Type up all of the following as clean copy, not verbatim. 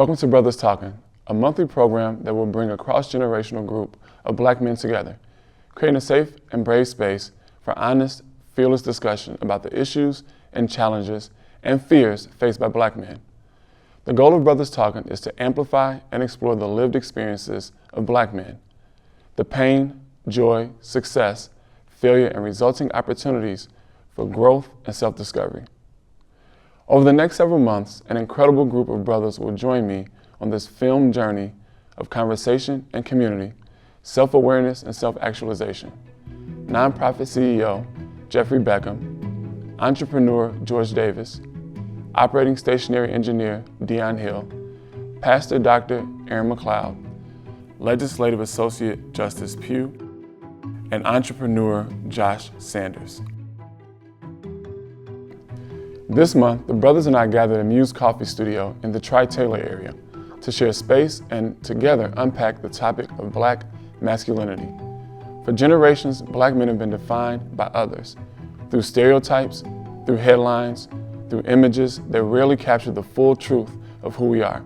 Welcome to Brothers Talking, a monthly program that will bring a cross-generational group of Black men together, creating a safe and brave space for honest, fearless discussion about the issues and challenges and fears faced by Black men. The goal of Brothers Talking is to amplify and explore the lived experiences of Black men, the pain, joy, success, failure, and resulting opportunities for growth and self-discovery. Over the next several months, an incredible group of brothers will join me on this filmed journey of conversation and community, self-awareness and self-actualization. Nonprofit CEO Jeffrey Beckham, entrepreneur George Davis, operating stationary engineer Dion Hill, Pastor Dr. Aaron McLeod, legislative associate Justice Pugh, and entrepreneur Josh Sanders. This month, the brothers and I gathered at Muse Coffee Studio in the Tri-Taylor area to share space and together unpack the topic of Black masculinity. For generations, Black men have been defined by others through stereotypes, through headlines, through images that rarely capture the full truth of who we are.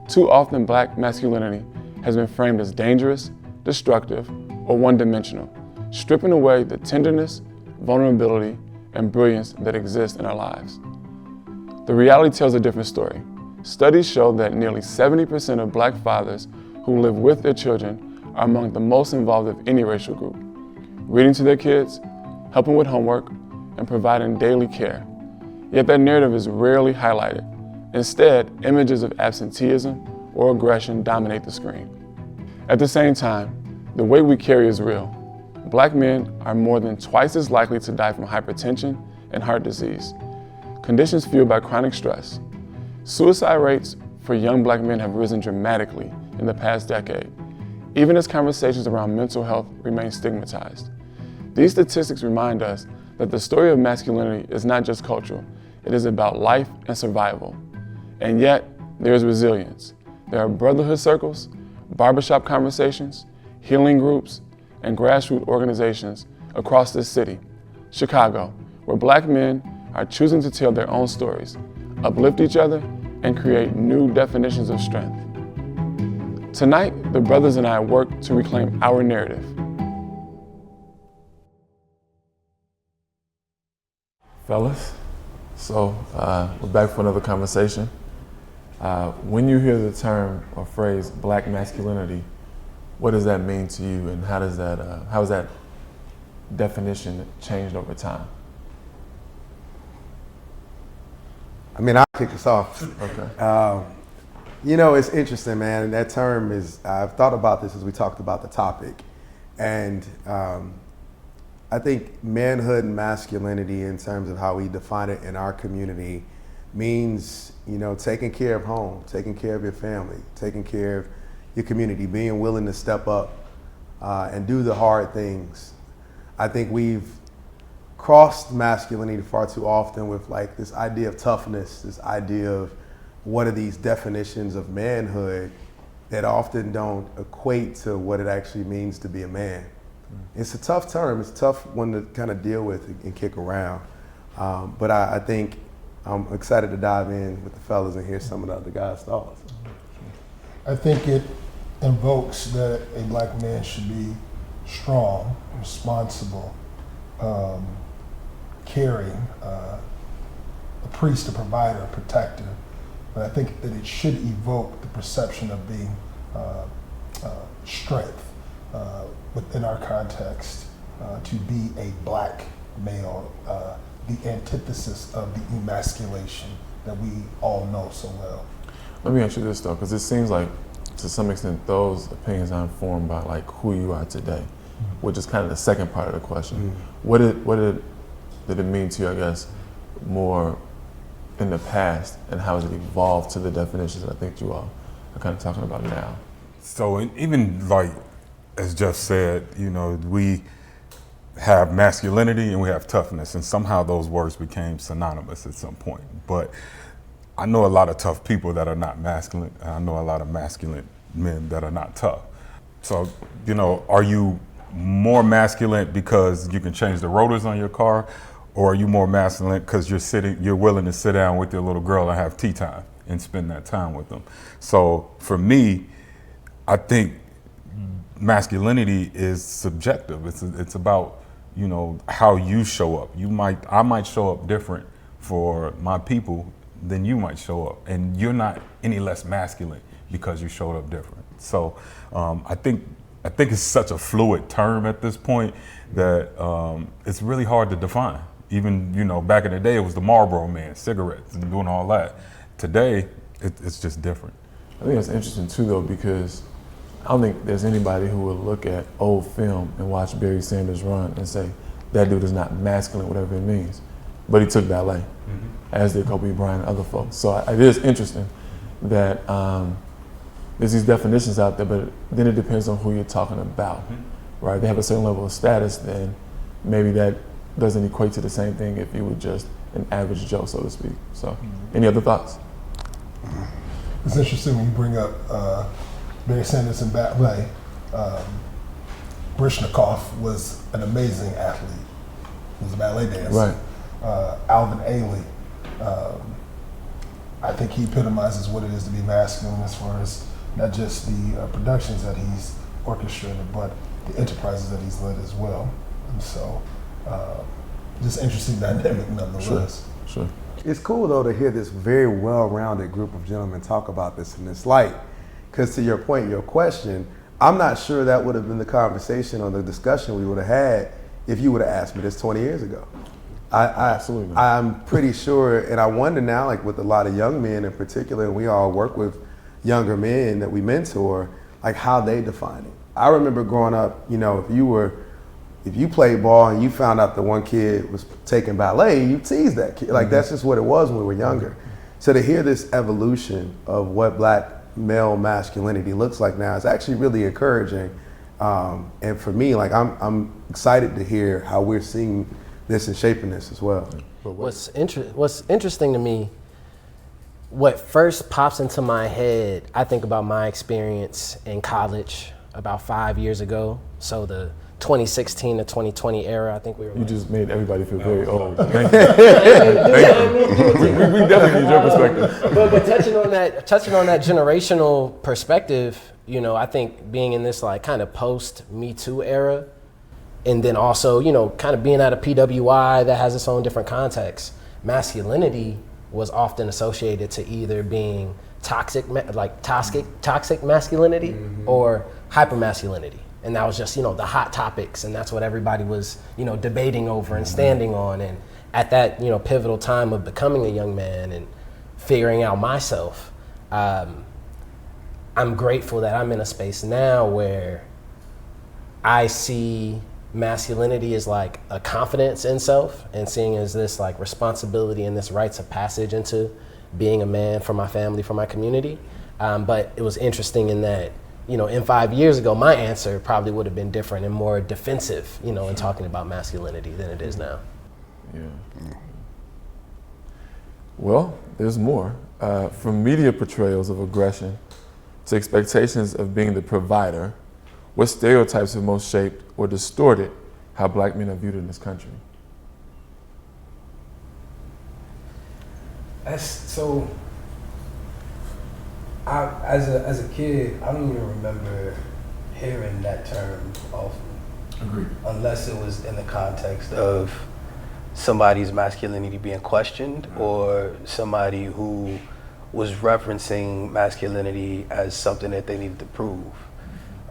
Too often, Black masculinity has been framed as dangerous, destructive, or one-dimensional, stripping away the tenderness, vulnerability, and brilliance that exist in our lives. The reality tells a different story. Studies show that nearly 70% of Black fathers who live with their children are among the most involved of any racial group, reading to their kids, helping with homework, and providing daily care. Yet that narrative is rarely highlighted. Instead, images of absenteeism or aggression dominate the screen. At the same time, the weight we carry is real. Black men are more than twice as likely to die from hypertension and heart disease, conditions fueled by chronic stress. Suicide rates for young Black men have risen dramatically in the past decade, even as conversations around mental health remain stigmatized. These statistics remind us that the story of masculinity is not just cultural, it is about life and survival. And yet, there is resilience. There are brotherhood circles, barbershop conversations, healing groups, and grassroots organizations across this city, Chicago, where Black men are choosing to tell their own stories, uplift each other, and create new definitions of strength. Tonight, the brothers and I work to reclaim our narrative. Fellas, so we're back for another conversation. When you hear the term or phrase Black masculinity, what does that mean to you, and how has that definition changed over time? I mean, I'll kick us off. Okay. It's interesting, man. And that term I've thought about this as we talked about the topic. And I think manhood and masculinity, in terms of how we define it in our community, means, taking care of home, taking care of your family, taking care of your community, being willing to step up and do the hard things. I think we've crossed masculinity far too often with like this idea of toughness, this idea of what are these definitions of manhood that often don't equate to what it actually means to be a man. It's a tough term. It's a tough one to kind of deal with and kick around. But I think I'm excited to dive in with the fellas and hear some of the other guys' thoughts. I think it invokes that a Black man should be strong, responsible, caring, a priest, a provider, a protector. But I think that it should evoke the perception of being strength within our context, to be a Black male, the antithesis of the emasculation that we all know so well. Let me ask you this though, because it seems like to some extent those opinions are informed by like who you are today, which is kind of the second part of the question. What did it mean to you, I guess, more in the past, and how has it evolved to the definitions that I think you all are kind of talking about now? So even like, as Jeff said, we have masculinity and we have toughness, and somehow those words became synonymous at some point. But I know a lot of tough people that are not masculine, and I know a lot of masculine men that are not tough. So, are you more masculine because you can change the rotors on your car, or are you more masculine because you're willing to sit down with your little girl and have tea time? and spend that time with them. So for me, I think masculinity is subjective. It's about, you know, how you show up. I might show up different for my people than you might show up, and you're not any less masculine because you showed up different. So I think it's such a fluid term at this point that it's really hard to define. Even, you know, back in the day, it was the Marlboro Man, cigarettes and doing all that. Today, it's just different. I think that's interesting too, though, because I don't think there's anybody who would look at old film and watch Barry Sanders run and say, that dude is not masculine, whatever it means. But he took ballet, as did Kobe Bryant and other folks. So it is interesting that there's these definitions out there, but then it depends on who you're talking about, right? They have a certain level of status, then maybe that doesn't equate to the same thing if you were just an average Joe, so to speak. So, any other thoughts? It's interesting when you bring up Barry Sanders and ballet. Brishnikov was an amazing athlete. He was a ballet dancer. Right. Alvin Ailey, I think he epitomizes what it is to be masculine as far as not just the productions that he's orchestrated, but the enterprises that he's led as well. And so, just interesting dynamic nonetheless. Sure. It's cool though to hear this very well-rounded group of gentlemen talk about this in this light, because to your point, your question, I'm not sure that would have been the conversation or the discussion we would have had if you would have asked me this 20 years ago. Absolutely. I'm pretty sure, and I wonder now, like with a lot of young men in particular, and we all work with younger men that we mentor, like how they define it. I remember growing up, you know, if you played ball and you found out that one kid was taking ballet, you teased that kid. Like that's just what it was when we were younger. So to hear this evolution of what black male masculinity looks like now is actually really encouraging. And for me, like I'm excited to hear how we're seeing this and shaping this as well. What's interesting to me, what first pops into my head, I think about my experience in college about 5 years ago. So the 2016 to 2020 era, I think we were. You just made everybody feel very old. Thank you. We definitely need your perspective. But touching on that generational perspective, you know, I think being in this like kind of post Me Too era, and then also, you know, kind of being at a PWI that has its own different context, masculinity was often associated to either being toxic masculinity or hypermasculinity. And that was just, you know, the hot topics, and that's what everybody was, you know, debating over and standing on. And at that, you know, pivotal time of becoming a young man and figuring out myself, I'm grateful that I'm in a space now where I see masculinity as like a confidence in self, and seeing as this like responsibility and this rites of passage into being a man for my family, for my community. But it was interesting in that, you know, in 5 years ago, my answer probably would have been different and more defensive, you know, in talking about masculinity than it is now. Yeah. Well, there's more. From media portrayals of aggression to expectations of being the provider, what stereotypes have most shaped or distorted how black men are viewed in this country? So, as a kid, I don't even remember hearing that term often. Agreed. Unless it was in the context of somebody's masculinity being questioned, or somebody who was referencing masculinity as something that they needed to prove.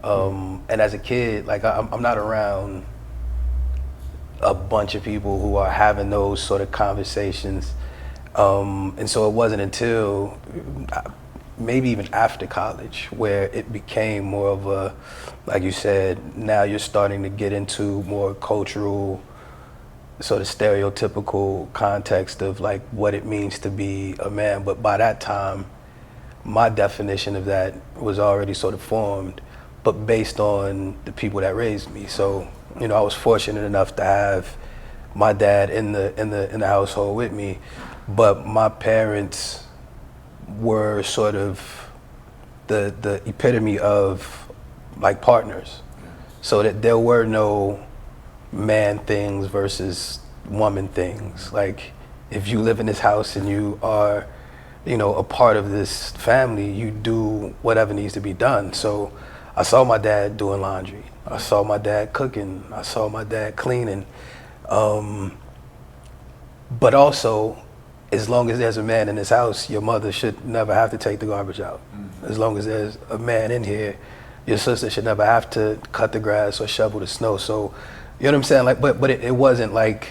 And as a kid, like I'm not around a bunch of people who are having those sort of conversations. And so it wasn't until maybe even after college where it became more of a, like you said, now you're starting to get into more cultural, sort of stereotypical context of like what it means to be a man. But by that time, my definition of that was already sort of formed, but based on the people that raised me. So, you know, I was fortunate enough to have my dad in the household with me, but my parents were sort of the epitome of like partners. So that there were no man things versus woman things. Like if you live in this house and you are a part of this family, you do whatever needs to be done. So I saw my dad doing laundry. I saw my dad cooking. I saw my dad cleaning. But also, as long as there's a man in this house, your mother should never have to take the garbage out. As long as there's a man in here, your sister should never have to cut the grass or shovel the snow. So, you know what I'm saying? Like, but it wasn't like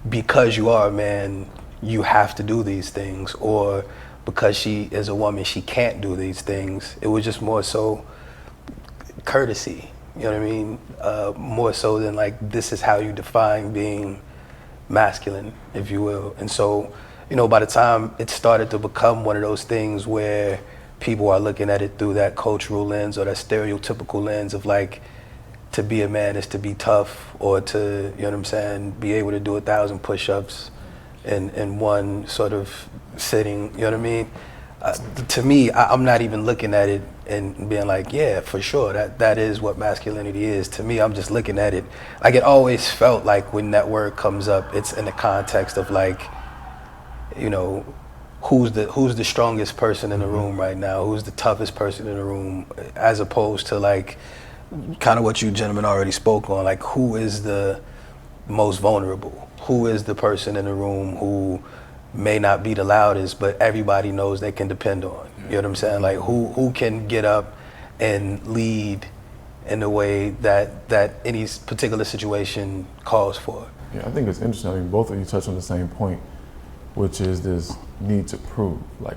because you are a man, you have to do these things, or because she is a woman, she can't do these things. It was just more so courtesy. You know what I mean? More so than like, this is how you define being masculine, if you will. And so, by the time it started to become one of those things where people are looking at it through that cultural lens or that stereotypical lens of like, to be a man is to be tough, or to, you know what I'm saying, be able to do 1,000 push-ups in one sort of sitting, you know what I mean? To me, I'm not even looking at it and being like, yeah, for sure, that is what masculinity is. To me, I'm just looking at it, like, it always felt like when that word comes up, it's in the context of like, who's the strongest person in the room right now, who's the toughest person in the room, as opposed to like, kind of what you gentlemen already spoke on, like, who is the most vulnerable? Who is the person in the room who may not be the loudest, but everybody knows they can depend on? You know what I'm saying? Like, who can get up and lead in the way that any particular situation calls for? Yeah, I think it's interesting. I mean, both of you touched on the same point, which is this need to prove. Like,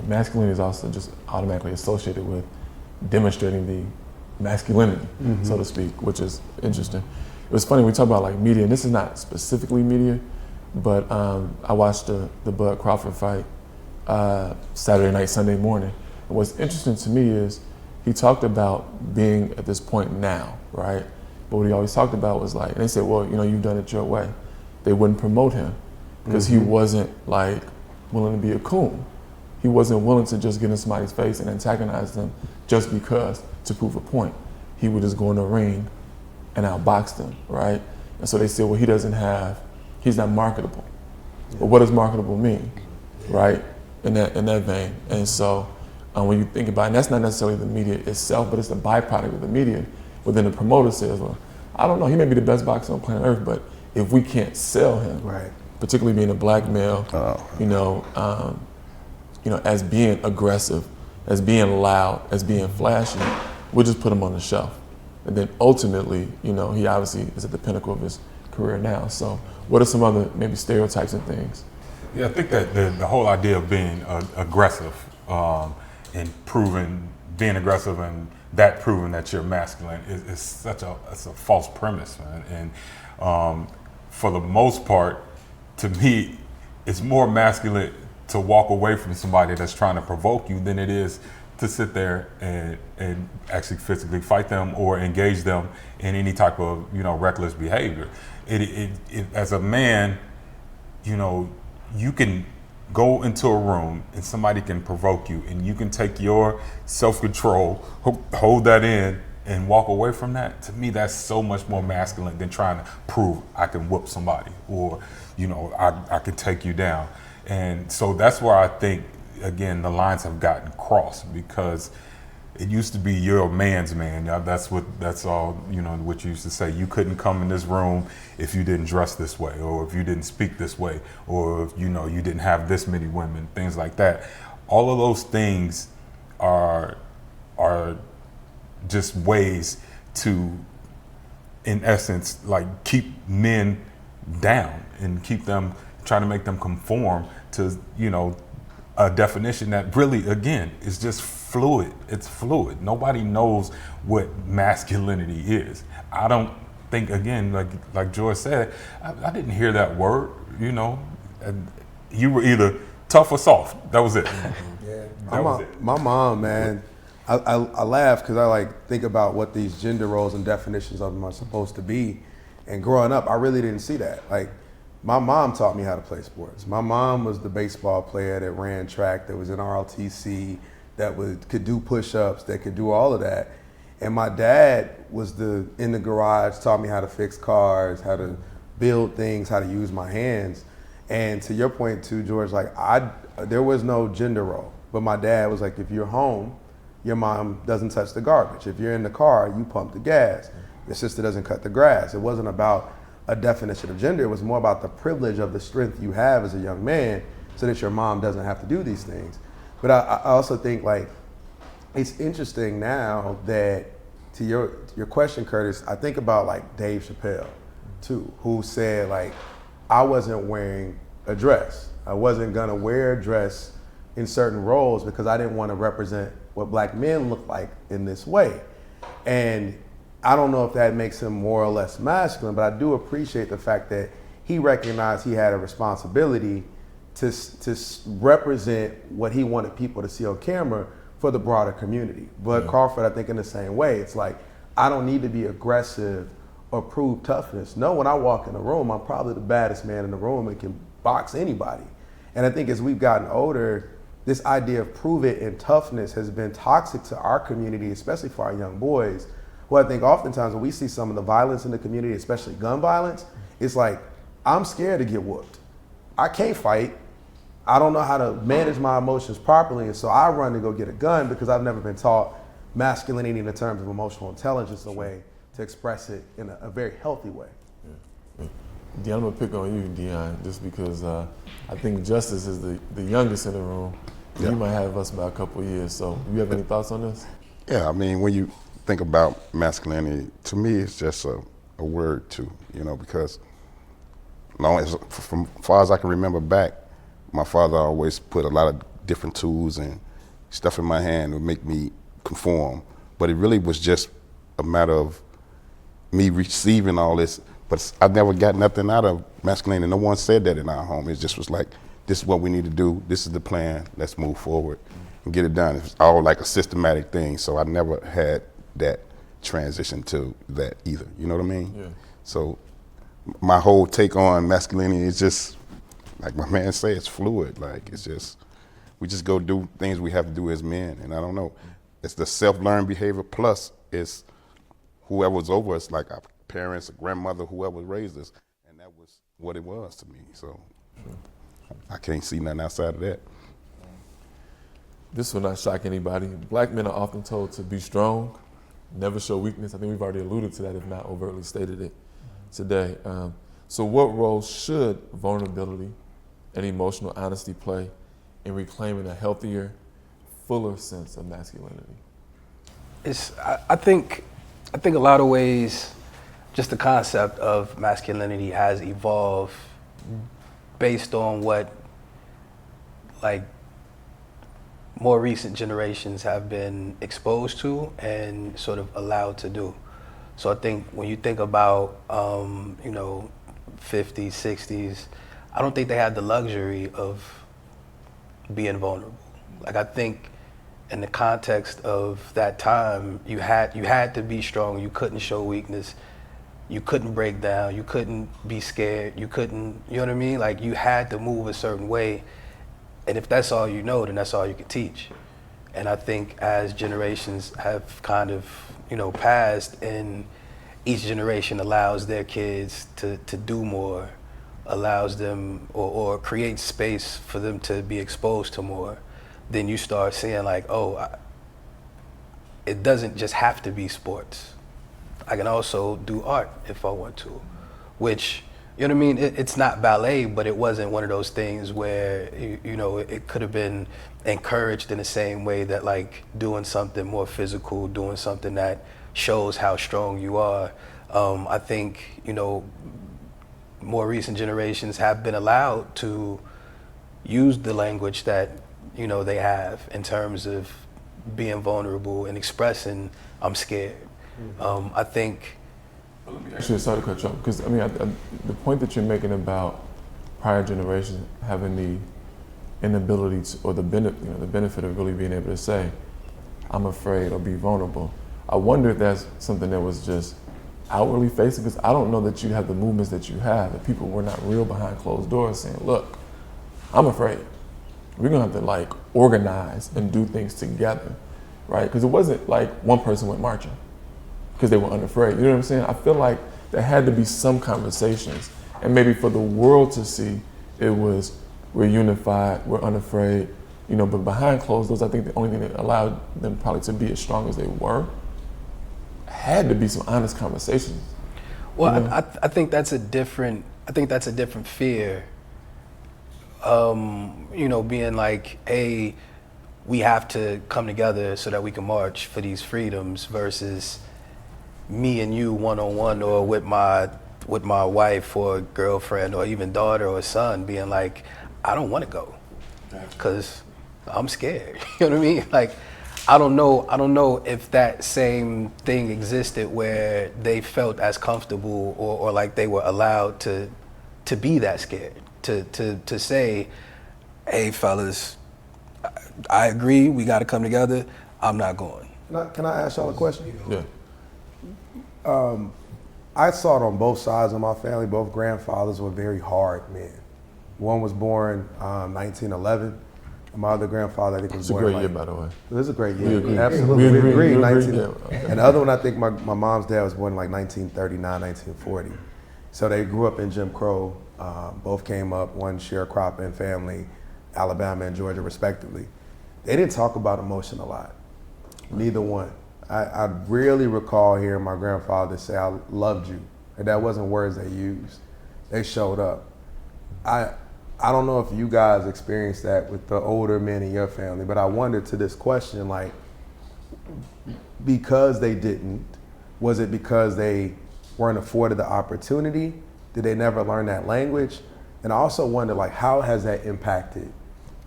masculinity is also just automatically associated with demonstrating the masculinity, so to speak, which is interesting. It was funny, we talk about like media, and this is not specifically media, but I watched the Bud Crawford fight Saturday night, Sunday morning. And what's interesting to me is he talked about being at this point now, right? But what he always talked about was like, and they said, well, you've done it your way. They wouldn't promote him because he wasn't like willing to be a coon. He wasn't willing to just get in somebody's face and antagonize them just because, to prove a point. He would just go in the ring and outbox them, right? And so they said, well, he's not marketable. But what does marketable mean, right? In that vein. And so when you think about it, and that's not necessarily the media itself, but it's the byproduct of the media. But then the promoter says, well, I don't know, he may be the best boxer on planet Earth, but if we can't sell him, Right. particularly being a black male, as being aggressive, as being loud, as being flashy, we'll just put him on the shelf. And then ultimately, he obviously is at the pinnacle of his career now. So what are some other maybe stereotypes and things? Yeah, I think that the whole idea of being aggressive and being aggressive and that proving that you're masculine is such a false premise, man. And for the most part, to me, it's more masculine to walk away from somebody that's trying to provoke you than it is to sit there and actually physically fight them or engage them in any type of reckless behavior. It as a man, you can go into a room and somebody can provoke you, and you can take your self-control, hold that in, and walk away from that. To me, that's so much more masculine than trying to prove I can whoop somebody or I can take you down. And so that's where I think, again, the lines have gotten crossed, because it used to be you're a man's man. That's all, what you used to say. You couldn't come in this room if you didn't dress this way, or if you didn't speak this way, or if, you didn't have this many women, things like that. All of those things are just ways to, in essence, like keep men down and keep them, trying to make them conform to, a definition that really, again, is just fluid. It's fluid. Nobody knows what masculinity is. I don't think, again, like George said, I didn't hear that word, and you were either tough or soft. That was it. Yeah. My mom, man, I laugh because I think about what these gender roles and definitions of them are supposed to be. And growing up, I really didn't see that. My mom taught me how to play sports. My mom was the baseball player that ran track, that was in RLTC, that could do push-ups, that could do all of that. And my dad was in the garage, taught me how to fix cars, how to build things, how to use my hands. And to your point too, George, like there was no gender role, but my dad was like, if you're home, your mom doesn't touch the garbage. If you're in the car, you pump the gas. Your sister doesn't cut the grass. It wasn't about a definition of gender. It was more about the privilege of the strength you have as a young man so that your mom doesn't have to do these things. But I also think like it's interesting now that to your question, Curtis, I think about like Dave Chappelle too, who said like, I wasn't wearing a dress. I wasn't gonna wear a dress in certain roles because I didn't want to represent what black men look like in this way. And I don't know if that makes him more or less masculine, but I do appreciate the fact that he recognized he had a responsibility to represent what he wanted people to see on camera for the broader community. But Crawford, I think in the same way, it's like, I don't need to be aggressive or prove toughness. No, when I walk in a room, I'm probably the baddest man in the room and can box anybody. And I think as we've gotten older, this idea of prove it and toughness has been toxic to our community, especially for our young boys. Well, I think oftentimes when we see some of the violence in the community, especially gun violence, it's like, I'm scared to get whooped. I can't fight. I don't know how to manage my emotions properly, and so I run to go get a gun because I've never been taught masculinity in the terms of emotional intelligence, a way to express it in a very healthy way. Dion, I'm gonna pick on you, Dion, just because I think Justice is the youngest in the room. You might have us by a couple of years, so you have any thoughts on this? Yeah, I mean, when you think about masculinity, to me, it's just a word too, because from far as I can remember back, my father always put a lot of different tools and stuff in my hand to make me conform. But it really was just a matter of me receiving all this, but I never got nothing out of masculinity. No one said that in our home. It just was like, this is what we need to do. This is the plan. Let's move forward and get it done. It was all like a systematic thing. So I never had that transition to that either. You know what I mean? Yeah. So my whole take on masculinity is just, like my man say, it's fluid. Like it's just, we just go do things we have to do as men. And I don't know, it's the self-learned behavior plus it's whoever's over us, like our parents, a grandmother, whoever raised us. And that was what it was to me. So I can't see nothing outside of that. This will not shock anybody. Black men are often told to be strong, never show weakness. I think we've already alluded to that, if not overtly stated it today. So what role should vulnerability and emotional honesty play in reclaiming a healthier, fuller sense of masculinity? I think a lot of ways, just the concept of masculinity has evolved based on what like more recent generations have been exposed to and sort of allowed to do. So I think when you think about 50s, 60s, I don't think they had the luxury of being vulnerable. Like I think in the context of that time, you had to be strong. You couldn't show weakness. You couldn't break down. You couldn't be scared. You couldn't, you know what I mean? Like you had to move a certain way. And if that's all you know, then that's all you can teach. And I think as generations have kind of, passed, and each generation allows their kids to do more, allows them or creates space for them to be exposed to more, then you start seeing like, it doesn't just have to be sports. I can also do art if I want to, which, you know what I mean? It's not ballet, but it wasn't one of those things where, it could have been encouraged in the same way that like doing something more physical, doing something that shows how strong you are. I think, more recent generations have been allowed to use the language that, they have in terms of being vulnerable and expressing, I'm scared. I think. Actually, sorry to cut you off, because the point that you're making about prior generations having the inability to, or the benefit of really being able to say, I'm afraid, or be vulnerable. I wonder if that's something that was just outwardly facing, because I don't know that you have the movements that you have, that people were not real behind closed doors saying, look, I'm afraid. We're gonna have to like organize and do things together, right? Because it wasn't like one person went marching because they were unafraid. You know what I'm saying? I feel like there had to be some conversations, and maybe for the world to see it was we're unified, we're unafraid, you know, but behind closed doors, I think the only thing that allowed them probably to be as strong as they were had to be some honest conversations. Well, you know? I think that's a different. I think that's a different fear. You know, being like, hey, we have to come together so that we can march for these freedoms, versus me and you one-on-one, or with my wife or girlfriend or even daughter or son, being like, I don't want to go because I'm scared. You know what I mean? Like, I don't know if that same thing existed where they felt as comfortable or like they were allowed to be that scared, to say, hey fellas, I agree, we got to come together, I'm not going. Can I ask y'all a question? Yeah. I saw it on both sides of my family. Both grandfathers were very hard men. One was born 1911. And my other grandfather, I think, was It's a born great year, by the way. It is a great year. We agree. Absolutely. We We agree. agree. We agree. 19 Yeah. And the other one, I think my mom's dad was born in like 1939, 1940. So they grew up in Jim Crow. Both came up, one sharecropping family, Alabama and Georgia, respectively. They didn't talk about emotion a lot. Neither one. I really recall hearing my grandfather say, I loved you. And that wasn't words they used. They showed up. I don't know if you guys experienced that with the older men in your family, but I wondered to this question, like, because they didn't, was it because they weren't afforded the opportunity? Did they never learn that language? And I also wonder, like, how has that impacted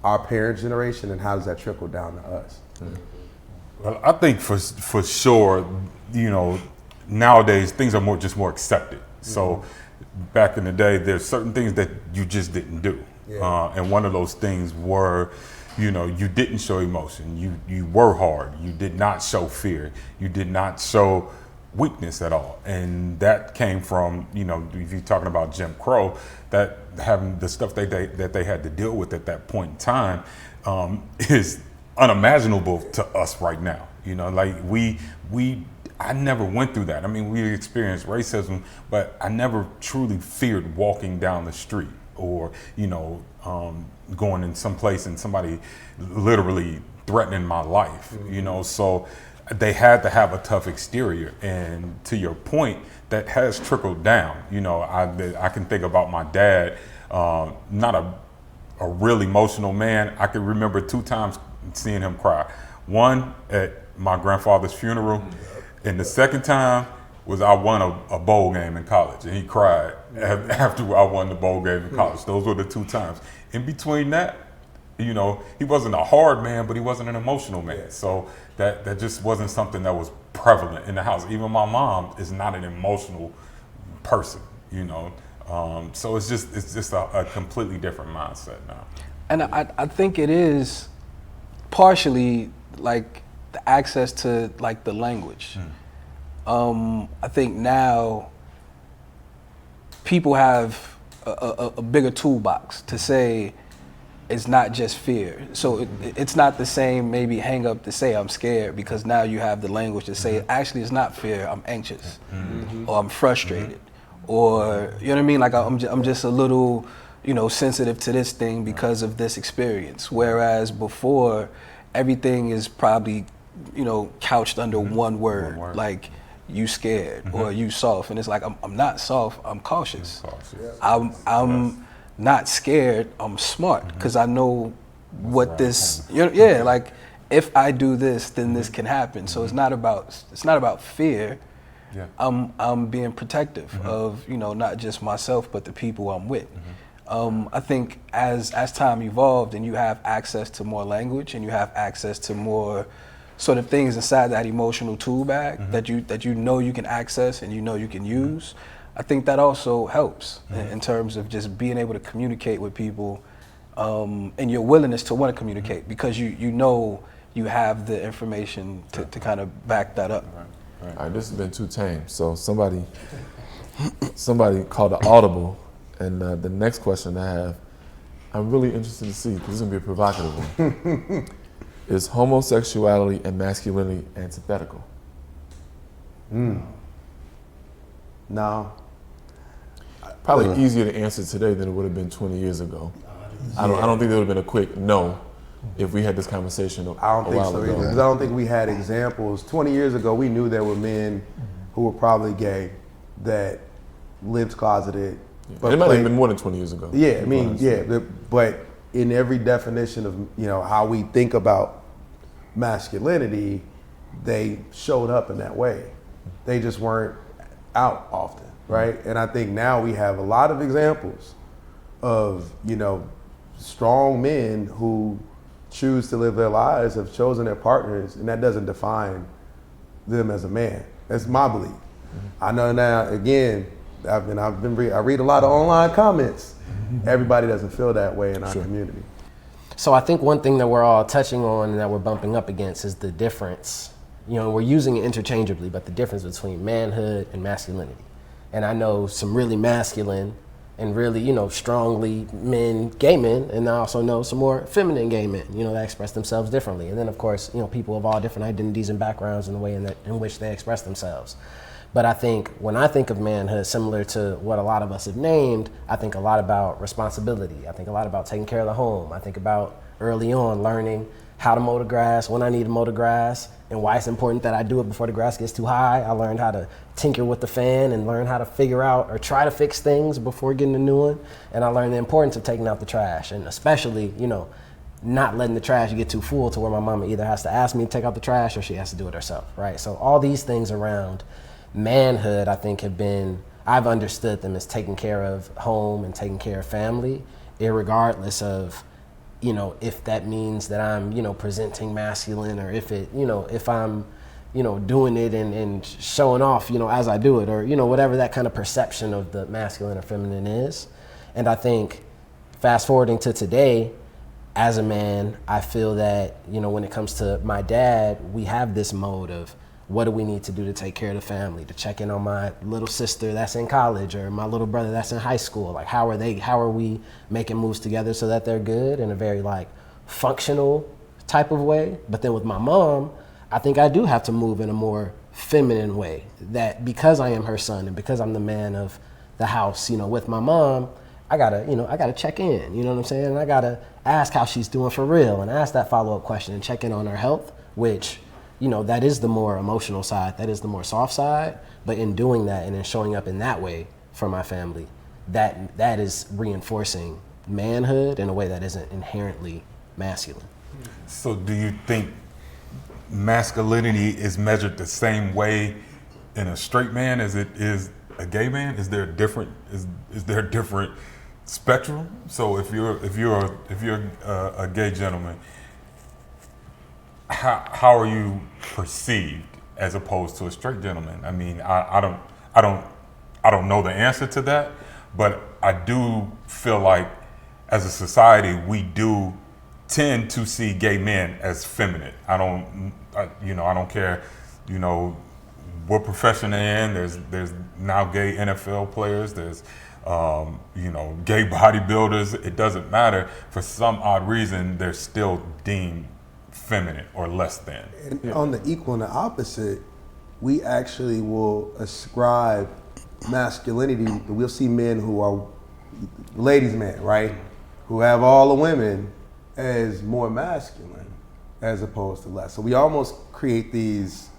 our parent generation, and how does that trickle down to us? Well, I think for sure, you know, nowadays things are more accepted. So back in the day, there's certain things that you just didn't do. Yeah. And one of those things were, you know, you didn't show emotion. You were hard. You did not show fear. You did not show weakness at all. And that came from, you know, if you're talking about Jim Crow, that having the stuff that they had to deal with at that point in time is unimaginable to us right now. You know, like I never went through that. I mean, we experienced racism, but I never truly feared walking down the street or, you know, going in some place and somebody literally threatening my life, you know. So they had to have a tough exterior. And to your point, that has trickled down. You know, I can think about my dad, not a real emotional man. I can remember 2 times seeing him cry. One at my grandfather's funeral, and the second time was I won a bowl game in college, and he cried after I won the bowl game in college. Those were the 2 times. In between that, you know, he wasn't a hard man, but he wasn't an emotional man. So that just wasn't something that was prevalent in the house. Even my mom is not an emotional person, you know. So it's just a completely different mindset now. And I think it is partially like the access to like the language. I think now people have a bigger toolbox to say it's not just fear. So it's not the same maybe hang up to say I'm scared, because now you have the language to say actually it's not fear, I'm anxious or I'm frustrated or, you know what I mean? Like I'm just a little, you know, sensitive to this thing because of this experience. Whereas before, everything is probably, you know, couched under one word. Like you scared or you soft. And it's like, I'm not soft, I'm cautious. I'm not scared, I'm smart, because I know what this, you know, yeah, like if I do this, then this can happen. So it's not about fear. I'm being protective of, you know, not just myself, but the people I'm with. I think as time evolved and you have access to more language and you have access to more sort of things inside that emotional tool bag that you know you can access and you know you can use, I think that also helps in terms of just being able to communicate with people and your willingness to want to communicate, because you know you have the information to kind of back that up. All right, this has been too tame. So somebody called an audible, and the next question I have, I'm really interested to see, because this is gonna be a provocative one. Is homosexuality and masculinity antithetical? No. Probably easier to answer today than it would have been 20 years ago. I don't think there would have been a quick no if we had this conversation a I don't think while so ago. either, because I don't think we had examples. 20 years ago, we knew there were men who were probably gay that lived closeted. And it might have been more than 20 years ago. Yeah, I mean, yeah, but in every definition of how we think about masculinity, they showed up in that way. They just weren't out often, right? And I think now we have a lot of examples of strong men who choose to live their lives, have chosen their partners, and that doesn't define them as a man. That's my belief. I know now, again, I read a lot of online comments. Everybody doesn't feel that way in our community. So I think one thing that we're all touching on and that we're bumping up against is the difference. We're using it interchangeably, but the difference between manhood and masculinity. And I know some really masculine and really, strongly gay men, and I also know some more feminine gay men, that express themselves differently. And then of course, people of all different identities and backgrounds in the way in which they express themselves. But I think when I think of manhood, similar to what a lot of us have named, I think a lot about responsibility. I think a lot about taking care of the home. I think about early on learning how to mow the grass, when I need to mow the grass, and why it's important that I do it before the grass gets too high. I learned how to tinker with the fan and learn how to figure out or try to fix things before getting a new one. And I learned the importance of taking out the trash, and especially, not letting the trash get too full to where my mama either has to ask me to take out the trash or she has to do it herself, right? So all these things around manhood, I think, I've understood them as taking care of home and taking care of family, irregardless of, if that means that I'm, presenting masculine, or if I'm, doing it and showing off, as I do it, or, whatever that kind of perception of the masculine or feminine is. And I think fast forwarding to today, as a man, I feel that, when it comes to my dad, we have this mode of, what do we need to do to take care of the family, to check in on my little sister that's in college or my little brother that's in high school? Like, how are we making moves together so that they're good in a very functional type of way? But then with my mom, I think I do have to move in a more feminine way, that because I am her son and because I'm the man of the house, with my mom, I gotta check in, you know what I'm saying? And I gotta ask how she's doing for real and ask that follow-up question and check in on her health, which, that is the more emotional side, that is the more soft side. But in doing that and in showing up in that way for my family, that is reinforcing manhood in a way that isn't inherently masculine. So do you think masculinity is measured the same way in a straight man as it is a gay man? Is there a different spectrum? So if you're a gay gentleman, how are you perceived as opposed to a straight gentleman? I mean, I don't know the answer to that, but I do feel like as a society we do tend to see gay men as feminine. I don't care, what profession they're in. There's now gay NFL players. There's gay bodybuilders. It doesn't matter. For some odd reason, they're still deemed feminine or less than. And on the equal and the opposite, we actually will ascribe masculinity. We'll see men who are ladies' men, right? Who have all the women as more masculine as opposed to less. So we almost create these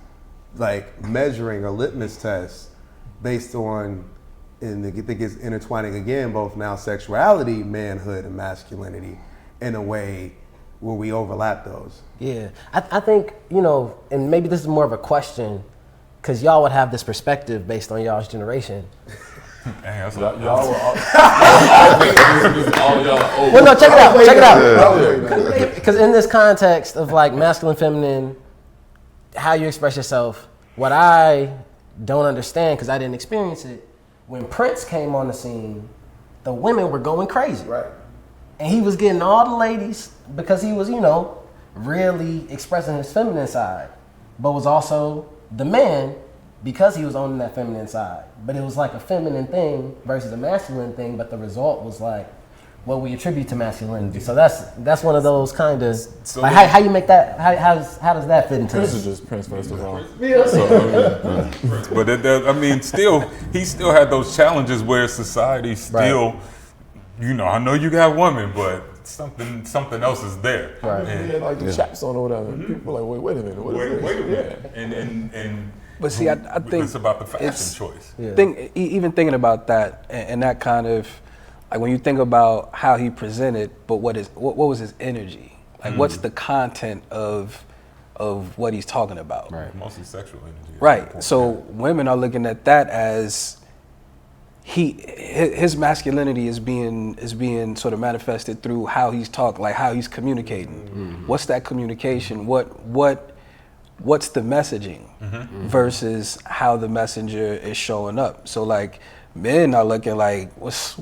measuring or litmus tests based on, and I think it's intertwining again, both now sexuality, manhood, and masculinity in a way where we overlap those. Yeah, I think, and maybe this is more of a question, because y'all would have this perspective based on y'all's generation. Y'all were all Well, no, check it out. Because in this context of masculine, feminine, how you express yourself, what I don't understand, because I didn't experience it, when Prince came on the scene, the women were going crazy. Right. And he was getting all the ladies because he was, really expressing his feminine side, but was also the man because he was owning that feminine side. But it was a feminine thing versus a masculine thing, but the result was what we attribute to masculinity. So that's one of those kind of like how you make that. How does that fit into Prince this? is just Prince, first of all. But I mean, he still had those challenges where society still, I know you got women, but something else is there. Right. And like the chaps on or whatever. People are like, wait a minute. Wait a minute. And But see, I think it's about the fashion choice. Even thinking about that and that kind of, like when you think about how he presented, but what was his energy? Like what's the content of what he's talking about? Right. Mostly sexual energy. Right. So women are looking at that as his masculinity is being sort of manifested through how he's talking, like how he's communicating. Mm-hmm. What's that communication? What's the messaging versus how the messenger is showing up? So like men are looking like what's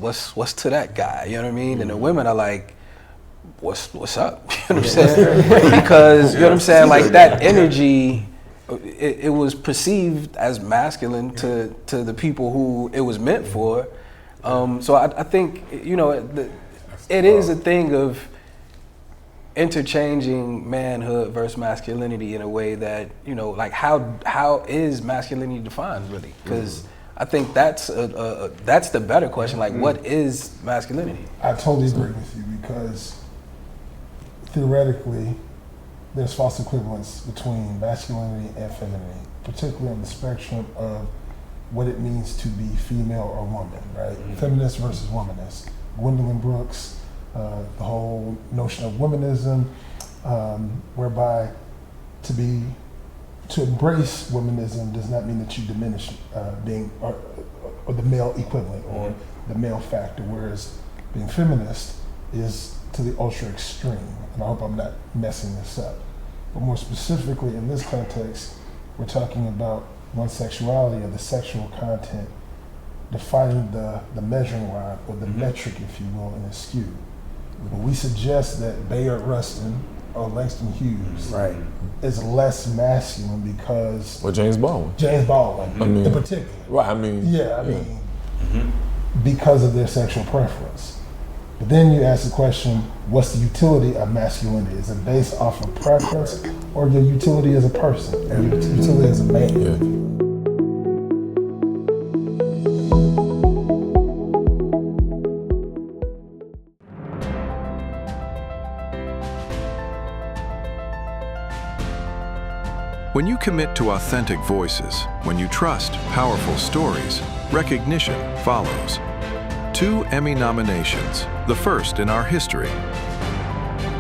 to that guy? You know what I mean? And the women are like, what's up? You know what I'm saying? Because you know what I'm saying? Like that energy, it was perceived as masculine to the people who it was meant for. So I think it is a thing of interchanging manhood versus masculinity in a way that like how is masculinity defined really? Because I think that's the better question. Like, what is masculinity? I totally agree with you because theoretically, there's false equivalence between masculinity and femininity, particularly on the spectrum of what it means to be female or woman, right? Feminist versus womanist. Gwendolyn Brooks, the whole notion of womanism, whereby to embrace womanism does not mean that you diminish being or the male equivalent or the male factor, whereas being feminist is to the ultra extreme. And I hope I'm not messing this up. But more specifically in this context, we're talking about one's sexuality or the sexual content, defining the measuring rod or the metric, if you will, in a skew. But we suggest that Bayard Rustin or Langston Hughes is less masculine because James Baldwin. In particular. Right, because of their sexual preference. But then you ask the question, what's the utility of masculinity? Is it based off of preference or your utility as a person, your utility as a man? Yeah. When you commit to authentic voices, when you trust powerful stories, recognition follows. 2 Emmy nominations, the first in our history.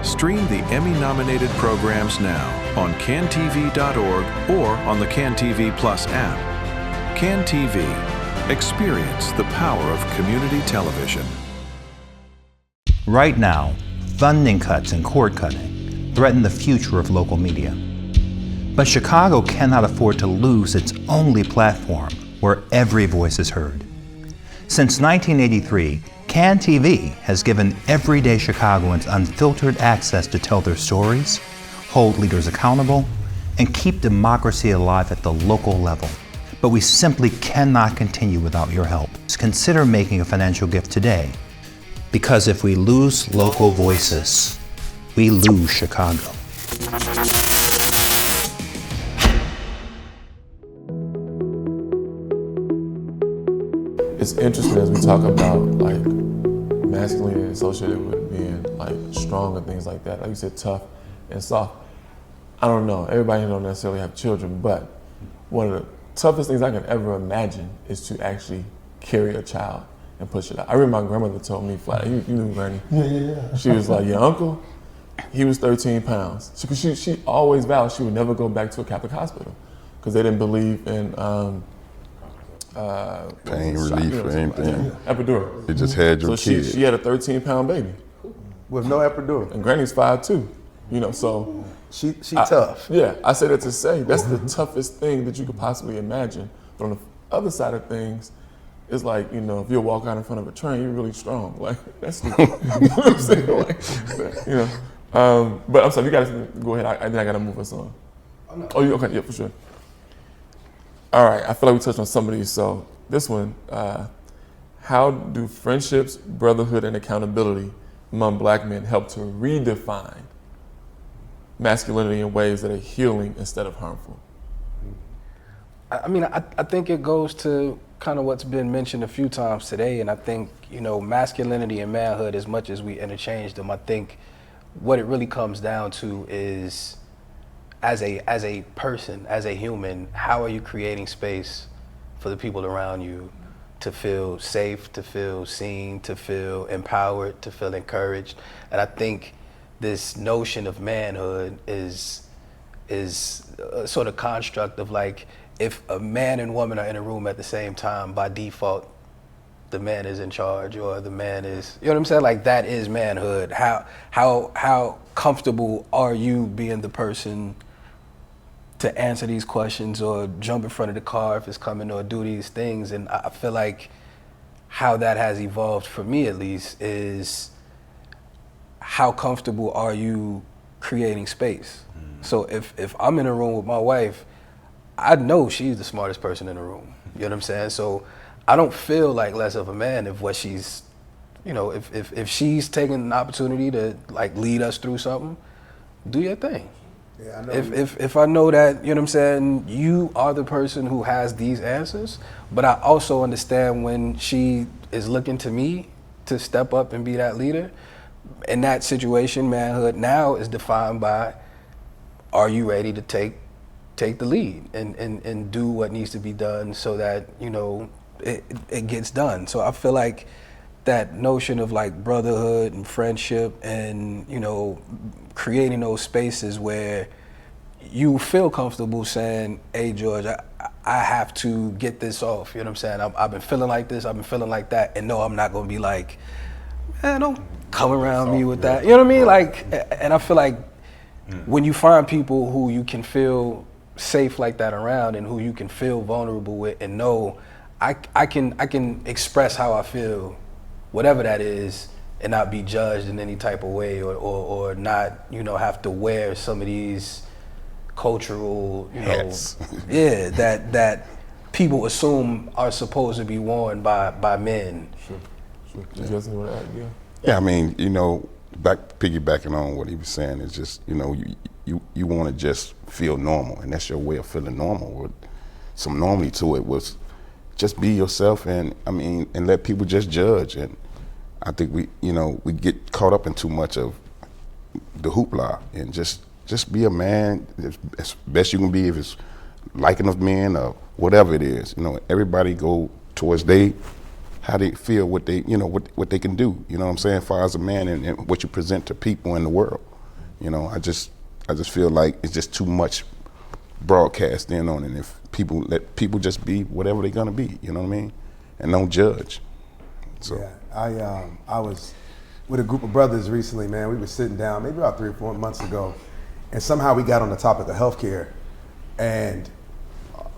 Stream the Emmy-nominated programs now on cantv.org or on the CanTV Plus app. CanTV. Experience the power of community television. Right now, funding cuts and cord cutting threaten the future of local media. But Chicago cannot afford to lose its only platform where every voice is heard. Since 1983, CanTV has given everyday Chicagoans unfiltered access to tell their stories, hold leaders accountable, and keep democracy alive at the local level. But we simply cannot continue without your help. Consider making a financial gift today, because if we lose local voices, we lose Chicago. It's interesting as we talk about like masculinity associated with being like strong and things like that. Like you said, tough and soft. I don't know. Everybody don't necessarily have children, but one of the toughest things I can ever imagine is to actually carry a child and push it out. I remember my grandmother told me flat. You knew Granny. Yeah. She was like, your uncle, he was 13 pounds. She always vowed she would never go back to a Catholic hospital because they didn't believe in pain relief or anything. Epidural. You just had your so kid. She had a 13-pound baby. With no epidural. And Granny's 5'2", so. She tough. Yeah, I say that to say that's the toughest thing that you could possibly imagine. But on the other side of things, it's like, if you walk out in front of a train, you're really strong. Like, that's stupid. You know what I'm saying? But I'm sorry, you guys go ahead. I got to move us on. Oh, you okay? Yeah, for sure. All right, I feel like we touched on some of these. So this one, how do friendships, brotherhood, and accountability among black men help to redefine masculinity in ways that are healing instead of harmful? I mean, I think it goes to kind of what's been mentioned a few times today, and I think, you know, masculinity and manhood, as much as we interchange them, I think what it really comes down to is, as a person, as a human, how are you creating space for the people around you to feel safe, to feel seen, to feel empowered, to feel encouraged? And I think this notion of manhood is a sort of construct of, like, if a man and woman are in a room at the same time, by default, the man is in charge, or the man is, you know what I'm saying? Like, that is manhood. How comfortable are you being the person to answer these questions, or jump in front of the car if it's coming, or do these things? And I feel like how that has evolved, for me at least, is how comfortable are you creating space? So if I'm in a room with my wife, I know she's the smartest person in the room. You know what I'm saying? So I don't feel like less of a man if what she's, you know, if she's taking an opportunity to, like, lead us through something, do your thing. Yeah, I know. If I know that, you know what I'm saying, you are the person who has these answers, but I also understand when she is looking to me to step up and be that leader. In that situation, manhood now is defined by, are you ready to take the lead and do what needs to be done so that, you know, it gets done. So I feel like that notion of, like, brotherhood and friendship and, you know, creating those spaces where you feel comfortable saying, hey, George, I have to get this off. You know what I'm saying? I've been feeling like this, I've been feeling like that. And no, I'm not going to be like, man, don't come around me with that. You know what I mean? Like, and I feel like when you find people who you can feel safe like that around, and who you can feel vulnerable with, and know I can express how I feel, whatever that is, and not be judged in any type of way, or not, you know, have to wear some of these cultural, you know, yeah, that people assume are supposed to be worn by men. Sure. You guys want to add? Yeah, I mean, you know, piggybacking on what he was saying, is just, you know, you want to just feel normal, and that's your way of feeling normal. With some normality to it was just be yourself, and I mean, and let people just judge. And I think we get caught up in too much of the hoopla, and just be a man as best you can be. If it's liking of men or whatever it is, you know, everybody go towards how they feel, what they, you know, what they can do. You know what I'm saying? As far as a man and what you present to people in the world. You know, I just feel like it's just too much broadcast in on it. If people let people just be whatever they're gonna be, you know what I mean, and don't judge. So yeah, I was with a group of brothers recently, man. We were sitting down maybe about 3 or 4 months ago, and somehow we got on the topic of healthcare, and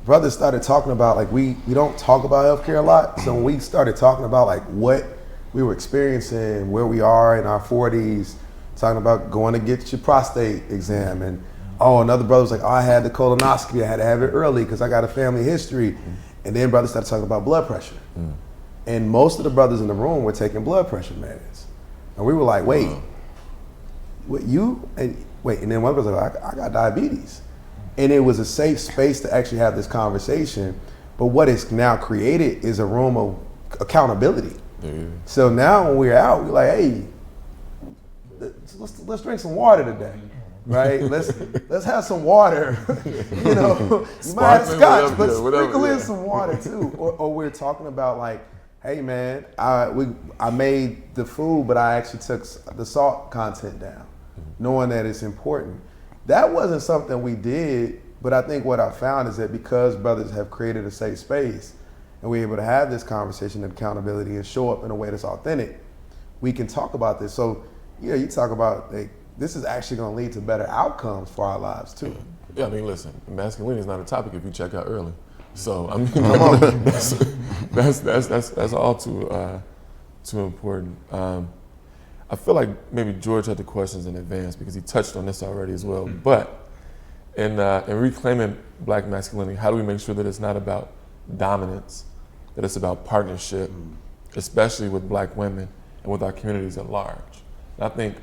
brothers started talking about, like, we don't talk about healthcare a lot. So when we started talking about, like, what we were experiencing, where we are in our 40s, talking about going to get your prostate exam, and another brother was like, I had the colonoscopy, I had to have it early because I got a family history. And then brothers started talking about blood pressure. And most of the brothers in the room were taking blood pressure meds. And we were like, wait, and then one brother was like, I got diabetes. And it was a safe space to actually have this conversation. But what it's now created is a room of accountability. So now when we're out, we're like, hey, let's drink some water today, right? Let's have some water. You know, you might have scotch, but sprinkle in some water too. Or we're talking about, like, hey man, I made the food, but I actually took the salt content down, knowing that it's important. That wasn't something we did, but I think what I found is that because brothers have created a safe space, and we're able to have this conversation of accountability and show up in a way that's authentic, we can talk about this. So, yeah, you talk about, like, this is actually going to lead to better outcomes for our lives too. Yeah, I mean, listen, masculinity is not a topic if you check out early. So I mean, that's all too important. I feel like maybe George had the questions in advance because he touched on this already as well. But in reclaiming black masculinity, how do we make sure that it's not about dominance, that it's about partnership, especially with black women and with our communities at large. And I think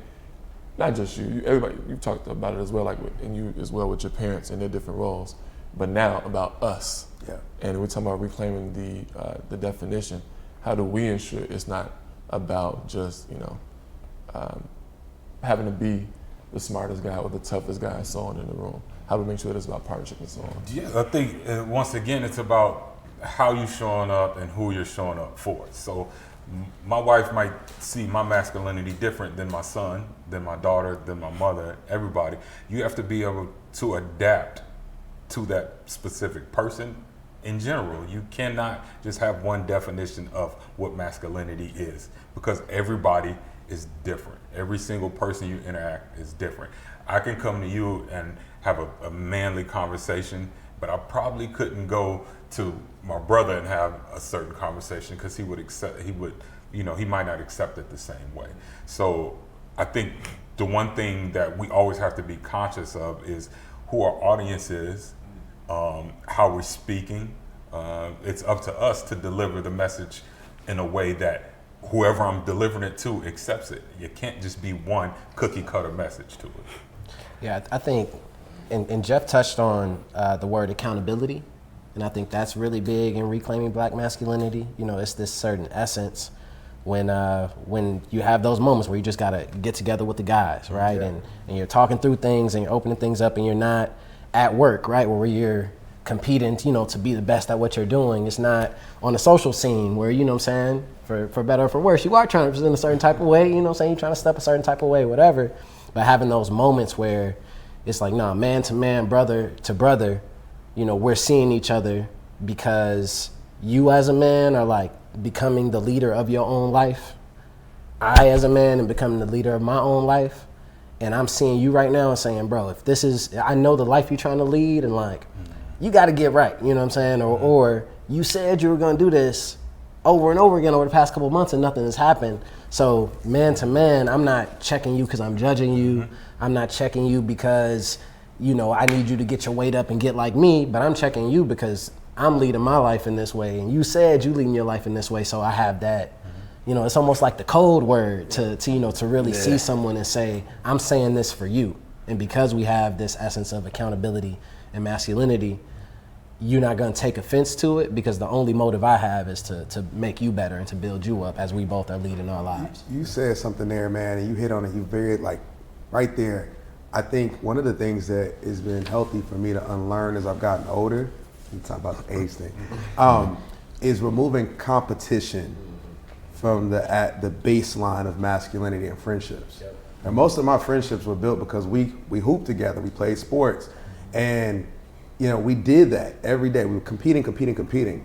not just you, everybody, you've talked about it as well, like and you as well with your parents and their different roles, but now about us. Yeah. And we're talking about reclaiming the definition. How do we ensure it's not about just, having to be the smartest guy or the toughest guy and so on in the room? How do we make sure that it's about partnership and so on? Yeah, I think once again, it's about how you're showing up and who you're showing up for. So my wife might see my masculinity different than my son, than my daughter, than my mother, everybody. You have to be able to adapt to that specific person in general. You cannot just have one definition of what masculinity is, because everybody is different. Every single person you interact is different. I can come to you and have a manly conversation, but I probably couldn't go to my brother and have a certain conversation because he might not accept it the same way. So I think the one thing that we always have to be conscious of is who our audience is, how we're speaking. It's up to us to deliver the message in a way that whoever I'm delivering it to accepts it. You can't just be one cookie cutter message to it. Yeah, I think, and Jeff touched on the word accountability, and I think that's really big in reclaiming black masculinity. It's this certain essence when you have those moments where you just gotta get together with the guys, right? Yeah. And you're talking through things and you're opening things up, and you're not at work, right, where you're competing, to be the best at what you're doing. It's not on the social scene where, for better or for worse, you are trying to present a certain type of way, you're trying to step a certain type of way, whatever. But having those moments where it's like, nah, man to man, brother to brother, we're seeing each other because you as a man are like becoming the leader of your own life. I as a man am becoming the leader of my own life. And I'm seeing you right now and saying, bro, if this is, I know the life you're trying to lead, and like, you got to get right, you know what I'm saying? Or you said you were going to do this over and over again over the past couple of months and nothing has happened. So man to man, I'm not checking you because I'm judging you. Mm-hmm. I'm not checking you because, I need you to get your weight up and get like me, but I'm checking you because I'm leading my life in this way. And you said you leading your life in this way, so I have that. Mm-hmm. It's almost like the code word to really see someone and say, I'm saying this for you. And because we have this essence of accountability and masculinity, you're not going to take offense to it, because the only motive I have is to make you better and to build you up as we both are leading our lives. You said something there, man, and you hit on it. You very, right there. I think one of the things that has been healthy for me to unlearn as I've gotten older, we talk about the age thing, is removing competition from the baseline of masculinity and friendships. Yep. And most of my friendships were built because we hooped together, we played sports, and we did that every day. We were competing.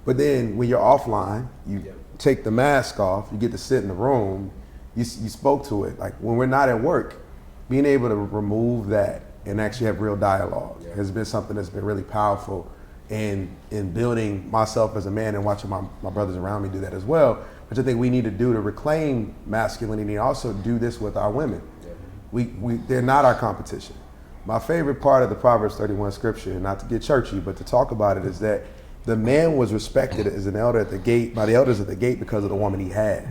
But then when you're offline, you take the mask off, you get to sit in the room, you spoke to it. Like when we're not at work, being able to remove that and actually have real dialogue has been something that's been really powerful in building myself as a man and watching my brothers around me do that as well, which I think we need to do to reclaim masculinity and also do this with our women. They're not our competition. My favorite part of the Proverbs 31 scripture, not to get churchy, but to talk about it, is that the man was respected as an elder at the gate by the elders at the gate because of the woman he had.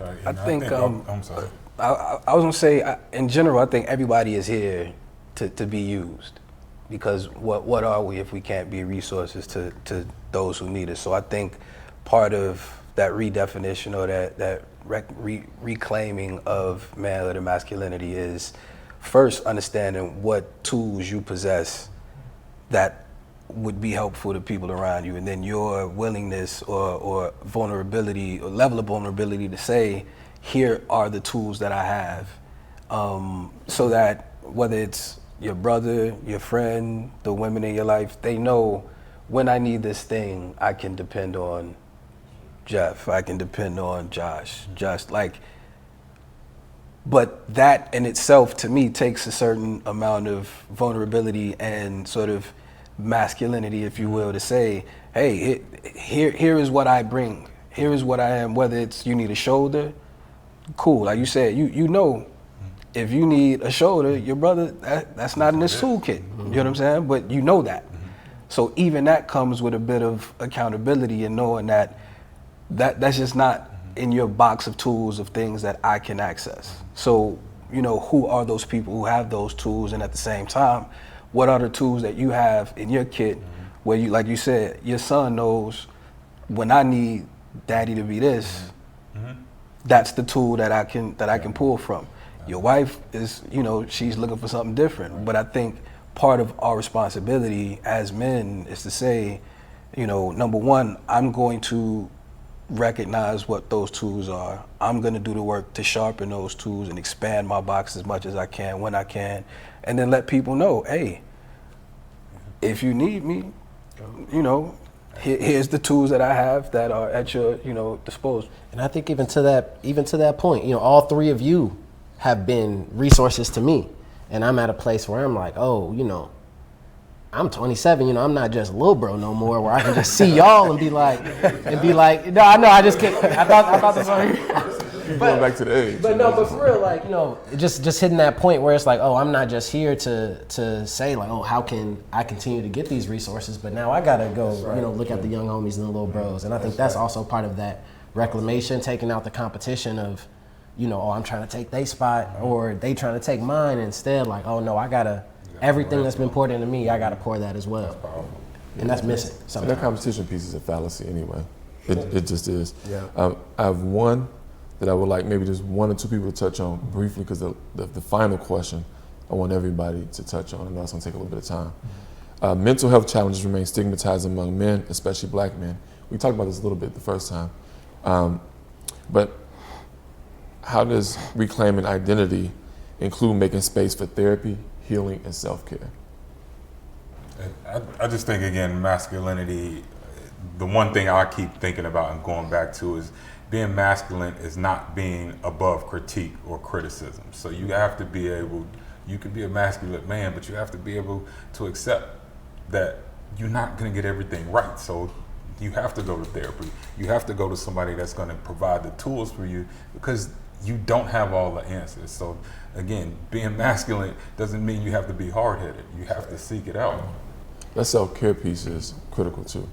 I think I'm sorry. I was gonna say, in general, I think everybody is here to be used, because what are we if we can't be resources to those who need us? So I think part of that redefinition or that reclaiming of manhood and masculinity is first understanding what tools you possess that would be helpful to people around you, and then your willingness or vulnerability or level of vulnerability to say, here are the tools that I have, so that whether it's your brother, your friend, the women in your life, they know when I need this thing, I can depend on Jeff, I can depend on Josh, but that in itself, to me, takes a certain amount of vulnerability and sort of masculinity, if you will, to say, hey, here is what I bring. Here is what I am, whether it's you need a shoulder, cool. Like you said, you know, if you need a shoulder, your brother, that's not in this toolkit. You know what I'm saying? But you know that. So even that comes with a bit of accountability and knowing that's just not in your box of tools of things that I can access. So, who are those people who have those tools, and at the same time, what are the tools that you have in your kit where you, like you said, your son knows when I need daddy to be this, that's the tool that I can pull from. Your wife is, she's looking for something different. But I think part of our responsibility as men is to say, number one, I'm going to recognize what those tools are. I'm going to do the work to sharpen those tools and expand my box as much as I can when I can, and then let people know, hey, if you need me, here's the tools that I have that are at your disposal. And I think even to that point, all three of you have been resources to me, and I'm at a place where I'm like, oh, I'm 27, I'm not just little bro no more, where I can just see y'all and be like, no, I know, I just kidding. I thought this was here. Going back to the age. But for real, just hitting that point where it's like, oh, I'm not just here to say like, oh, how can I continue to get these resources? But now I gotta go, look at the young homies and the little bros. And I think that's also part of that reclamation, taking out the competition of, oh, I'm trying to take their spot or they trying to take mine. Instead, like, oh no, I gotta, everything that's been poured into me, I gotta pour that as well. And that's missing sometimes. That competition piece is a fallacy anyway. It just is. Yeah. I have one that I would like maybe just one or two people to touch on briefly, because the final question I want everybody to touch on, and that's gonna take a little bit of time. Mental health challenges remain stigmatized among men, especially black men. We talked about this a little bit the first time. But how does reclaiming identity include making space for therapy, healing, and self-care? I just think, again, masculinity, the one thing I keep thinking about and going back to is being masculine is not being above critique or criticism. So you have to be able, you can be a masculine man, but you have to be able to accept that you're not going to get everything right. So you have to go to therapy. You have to go to somebody that's going to provide the tools for you, because you don't have all the answers. So again, being masculine doesn't mean you have to be hard-headed. You have to seek it out. That self-care piece is critical too.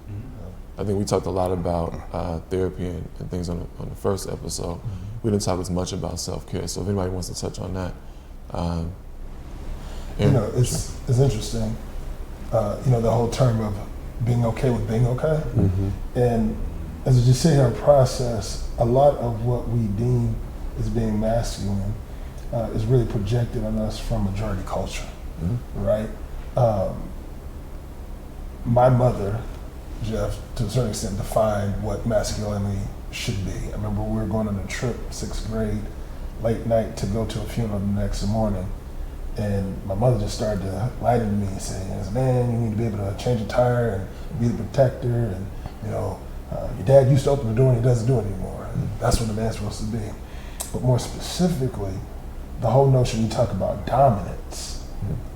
I think we talked a lot about therapy and things on the first episode. We didn't talk as much about self-care. So if anybody wants to touch on that. It's interesting, the whole term of being okay with being okay. And as we just sit here and process, a lot of what we deem as being masculine is really projected on us from majority culture, right? My mother, Jeff, to a certain extent, defined what masculinity should be. I remember we were going on a trip, 6th grade, late night, to go to a funeral the next morning. And my mother just started to lie to me and say, as a man, you need to be able to change a tire and be the protector. And, your dad used to open the door and he doesn't do it anymore. And that's what a man's supposed to be. But more specifically, the whole notion we talk about dominance,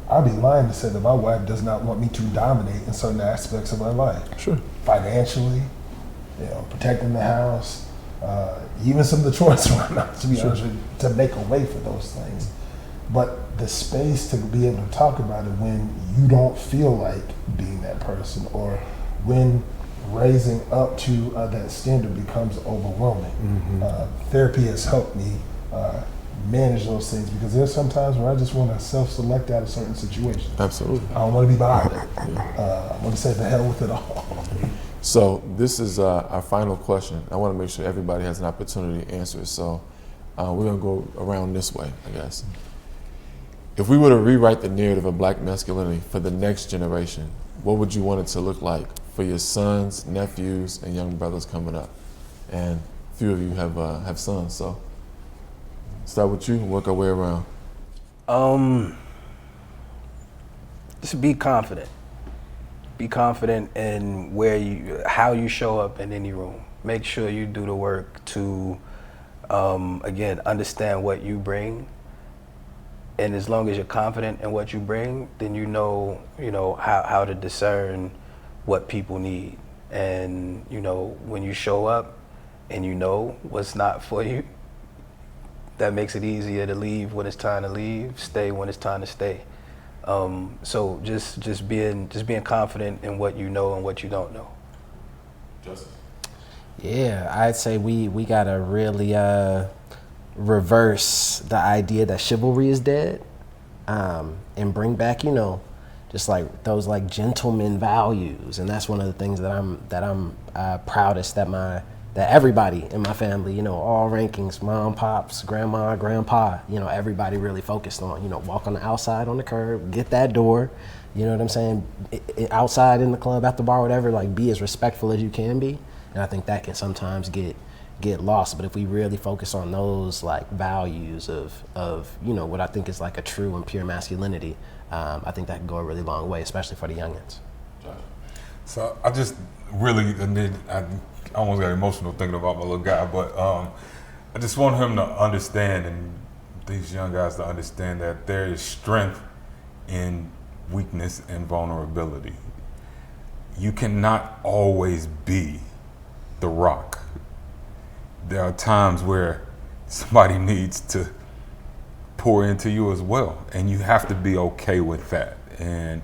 I'd be lying to say that my wife does not want me to dominate in certain aspects of my life. Sure. Financially, protecting the house, even some of the chores around the house, to be honest with you, to make a way for those things. But the space to be able to talk about it when you don't feel like being that person, or when raising up to that standard becomes overwhelming. Therapy has helped me manage those things, because there's some times where I just want to self-select out of certain situations. Absolutely. I don't want to be bothered. I want to say the hell with it all. So this is our final question. I want to make sure everybody has an opportunity to answer it. So we're going to go around this way, I guess. If we were to rewrite the narrative of black masculinity for the next generation, what would you want it to look like for your sons, nephews, and young brothers coming up? And a few of you have sons, so start with you and work our way around. Just be confident. Be confident in how you show up in any room. Make sure you do the work to, again, understand what you bring. And as long as you're confident in what you bring, then you know how to discern what people need. And when you show up and you know what's not for you, that makes it easier to leave when it's time to leave, stay when it's time to stay. So just being confident in what you know and what you don't know. Justin? Yeah, I'd say we gotta really reverse the idea that chivalry is dead, and bring back, just like those like gentleman values. And that's one of the things that I'm proudest that everybody in my family, all rankings, mom, pops, grandma, grandpa, everybody really focused on, walk on the outside on the curb, get that door, you know what I'm saying? Outside in the club, at the bar, whatever, like be as respectful as you can be. And I think that can sometimes get lost. But if we really focus on those like values of what I think is like a true and pure masculinity, I think that can go a really long way, especially for the youngins. So I just really, I almost got emotional thinking about my little guy, but I just want him to understand, and these young guys to understand, that there is strength in weakness and vulnerability. You cannot always be the rock. There are times where somebody needs to pour into you as well, and you have to be okay with that. And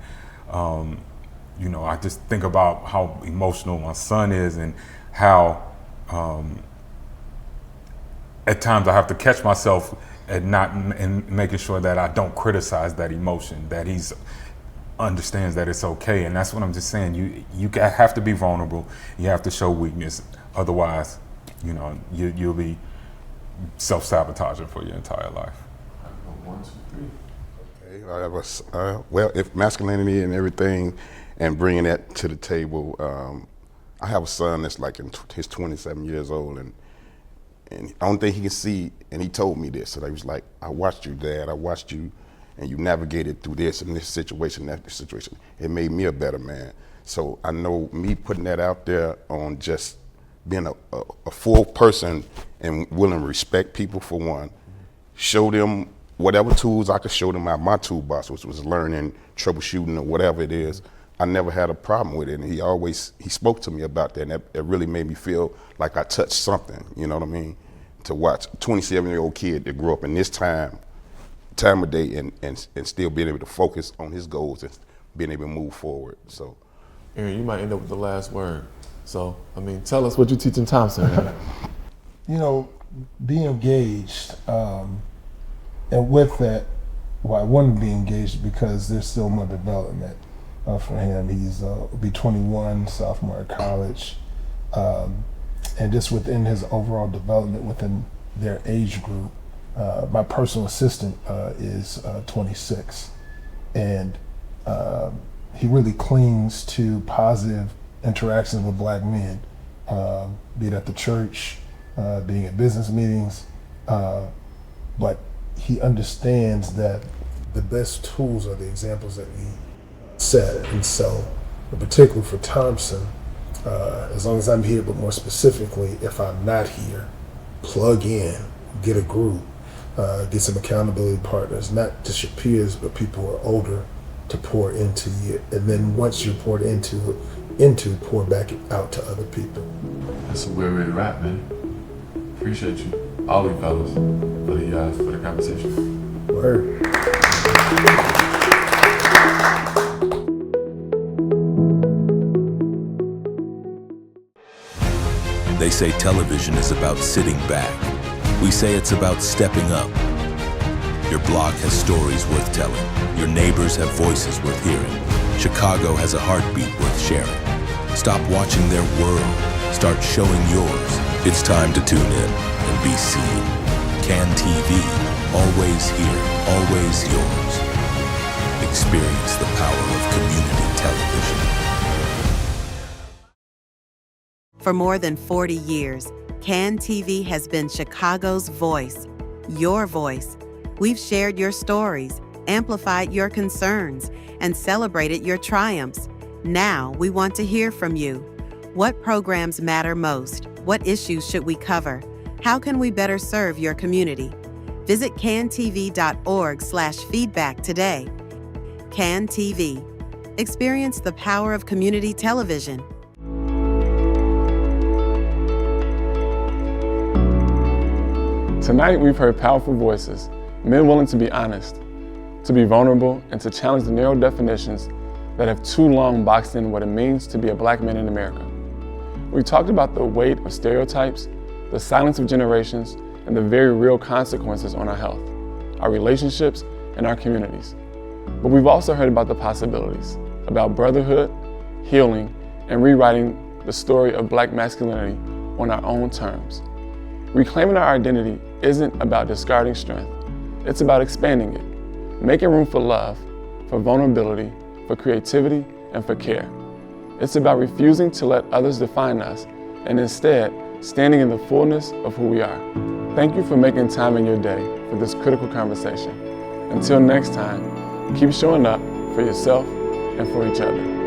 I just think about how emotional my son is, and how at times I have to catch myself and making sure that I don't criticize that emotion, that he's understands that it's okay. And that's what I'm just saying. You have to be vulnerable. You have to show weakness. Otherwise, you'll be self-sabotaging for your entire life. 1, 2, 3. Okay, well, if masculinity and everything, and bringing that to the table, I have a son that's like he's 27 years old, and the only thing he can see, and he told me this, so he was like, I watched you, Dad, I watched you, and you navigated through this and this situation, that situation. It made me a better man. So I know me putting that out there on just being a full person and willing to respect people, for one, show them whatever tools I could show them out of my toolbox, which was learning, troubleshooting, or whatever it is. I never had a problem with it, and he spoke to me about that, and it really made me feel like I touched something, you know what I mean? To watch a 27-year-old kid that grew up in this time of day and still being able to focus on his goals and being able to move forward. So, Aaron, you might end up with the last word. So, tell us what you're teaching Thompson, man. Be engaged, and with that, I want to be engaged because there's still more development for him. He's be 21, sophomore at college, and just within his overall development within their age group. My personal assistant is 26, and he really clings to positive interactions with black men, be it at the church, being at business meetings, but he understands that the best tools are the examples that we set. And so, in particular for Thompson, as long as I'm here, but more specifically, if I'm not here, plug in, get a group, get some accountability partners, not just your peers, but people who are older, to pour into you. And then once you're poured into, pour back out to other people. That's a weird way to wrap, man. Appreciate you, all you fellas, for the conversation. Word. They say television is about sitting back. We say it's about stepping up. Your block has stories worth telling. Your neighbors have voices worth hearing. Chicago has a heartbeat worth sharing. Stop watching their world. Start showing yours. It's time to tune in and be seen. Can TV, always here, always yours. Experience the power of community television. For more than 40 years, Can TV has been Chicago's voice, your voice. We've shared your stories, amplified your concerns, and celebrated your triumphs. Now we want to hear from you. What programs matter most? What issues should we cover? How can we better serve your community? Visit cantv.org/feedback today. Can TV. Experience the power of community television. Tonight, we've heard powerful voices, men willing to be honest, to be vulnerable, and to challenge the narrow definitions that have too long boxed in what it means to be a black man in America. We talked about the weight of stereotypes, the silence of generations, and the very real consequences on our health, our relationships, and our communities. But we've also heard about the possibilities, about brotherhood, healing, and rewriting the story of black masculinity on our own terms. Reclaiming our identity isn't about discarding strength. It's about expanding it, making room for love, for vulnerability, for creativity, and for care. It's about refusing to let others define us and instead standing in the fullness of who we are. Thank you for making time in your day for this critical conversation. Until next time, keep showing up for yourself and for each other.